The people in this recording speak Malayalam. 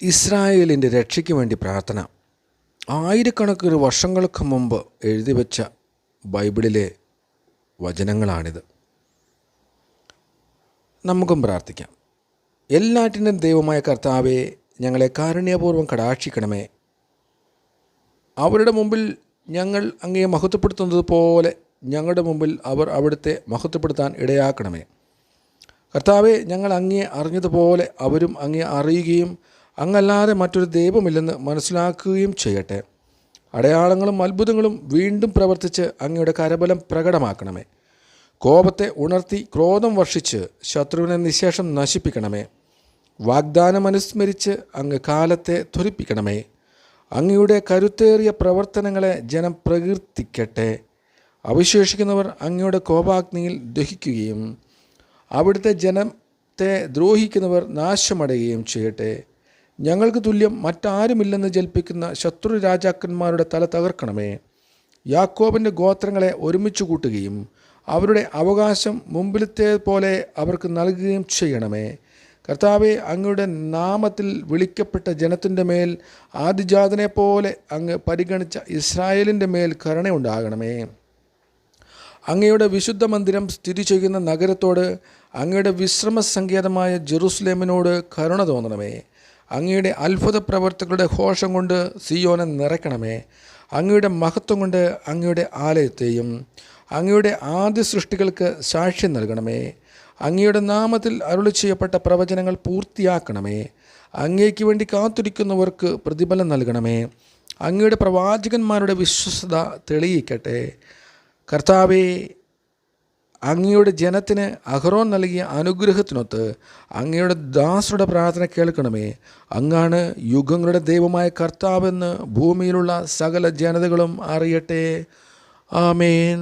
ഇസ്രായേലിൻ്റെ രക്ഷയ്ക്ക് വേണ്ടി പ്രാർത്ഥന. ആയിരക്കണക്കിന് വർഷങ്ങൾക്ക് മുമ്പ് എഴുതി വച്ച ബൈബിളിലെ വചനങ്ങളാണിത്. നമുക്കും പ്രാർത്ഥിക്കാം. എല്ലാറ്റിൻ്റെയും ദൈവമായ കർത്താവേ, ഞങ്ങളെ കാരുണ്യപൂർവ്വം കടാക്ഷിക്കണമേ. അവരുടെ മുമ്പിൽ ഞങ്ങൾ അങ്ങയെ മഹത്വപ്പെടുത്തുന്നത് പോലെ ഞങ്ങളുടെ മുമ്പിൽ അവർ അവിടുത്തെ മഹത്വപ്പെടുത്താൻ ഇടയാക്കണമേ. കർത്താവെ, ഞങ്ങൾ അങ്ങയെ അറിഞ്ഞതുപോലെ അവരും അങ്ങയെ അറിയുകയും അങ്ങല്ലാതെ മറ്റൊരു ദൈവമില്ലെന്ന് മനസ്സിലാക്കുകയും ചെയ്യട്ടെ. അടയാളങ്ങളും അത്ഭുതങ്ങളും വീണ്ടും പ്രവർത്തിച്ച് അങ്ങയുടെ കരബലം പ്രകടമാക്കണമേ. കോപത്തെ ഉണർത്തി ക്രോധം വർഷിച്ച് ശത്രുവിനെ നിശേഷം നശിപ്പിക്കണമേ. വാഗ്ദാനം അനുസ്മരിച്ച് അങ്ങ് കാലത്തെ ത്വരിപ്പിക്കണമേ. അങ്ങയുടെ കരുത്തേറിയ പ്രവർത്തനങ്ങളെ ജനം പ്രകീർത്തിക്കട്ടെ. അവശേഷിക്കുന്നവർ അങ്ങയുടെ കോപാഗ്നിയിൽ ദഹിക്കുകയും അവിടുത്തെ ജനത്തെ ദ്രോഹിക്കുന്നവർ നാശമടയുകയും ചെയ്യട്ടെ. ഞങ്ങൾക്ക് തുല്യം മറ്റാരുമില്ലെന്ന് ജൽപ്പിക്കുന്ന ശത്രു രാജാക്കന്മാരുടെ തല തകർക്കണമേ. യാക്കോബിൻ്റെ ഗോത്രങ്ങളെ ഒരുമിച്ച് കൂട്ടുകയും അവരുടെ അവകാശം മുമ്പിലത്തെ പോലെ അവർക്ക് നൽകുകയും ചെയ്യണമേ. കർത്താവെ, അങ്ങയുടെ നാമത്തിൽ വിളിക്കപ്പെട്ട ജനത്തിൻ്റെ മേൽ ആദിജാതനെ പോലെ അങ്ങ് പരിഗണിച്ച ഇസ്രായേലിൻ്റെ മേൽ കരുണയുണ്ടാകണമേ. അങ്ങയുടെ വിശുദ്ധ മന്ദിരം സ്ഥിതി ചെയ്യുന്ന നഗരത്തോട്, അങ്ങയുടെ വിശ്രമ സങ്കേതമായ ജെറുസലേമിനോട് കരുണ തോന്നണമേ. അങ്ങയുടെ അത്ഭുത പ്രവർത്തികളുടെ ഘോഷം കൊണ്ട് സിയോനെ നിറയ്ക്കണമേ. അങ്ങയുടെ മഹത്വം കൊണ്ട് അങ്ങയുടെ ആലയത്തെയും അങ്ങയുടെ ആദ്യ സൃഷ്ടികൾക്ക് സാക്ഷ്യം നൽകണമേ. അങ്ങയുടെ നാമത്തിൽ അരുളി ചെയ്യപ്പെട്ട പ്രവചനങ്ങൾ പൂർത്തിയാക്കണമേ. അങ്ങേക്ക് വേണ്ടി കാത്തിരിക്കുന്നവർക്ക് പ്രതിഫലം നൽകണമേ. അങ്ങയുടെ പ്രവാചകന്മാരുടെ വിശ്വസ്തത തെളിയിക്കട്ടെ. കർത്താവേ, അങ്ങയുടെ ജനത്തിന് അഹ്റോൻ നൽകിയ അനുഗ്രഹത്തിനൊത്ത് അങ്ങയുടെ ദാസരുടെ പ്രാർത്ഥന കേൾക്കണമേ. അങ്ങാണ് യുഗങ്ങളുടെ ദൈവമായ കർത്താവെന്ന് ഭൂമിയിലുള്ള സകല ജനതകളും അറിയട്ടെ. ആമേൻ.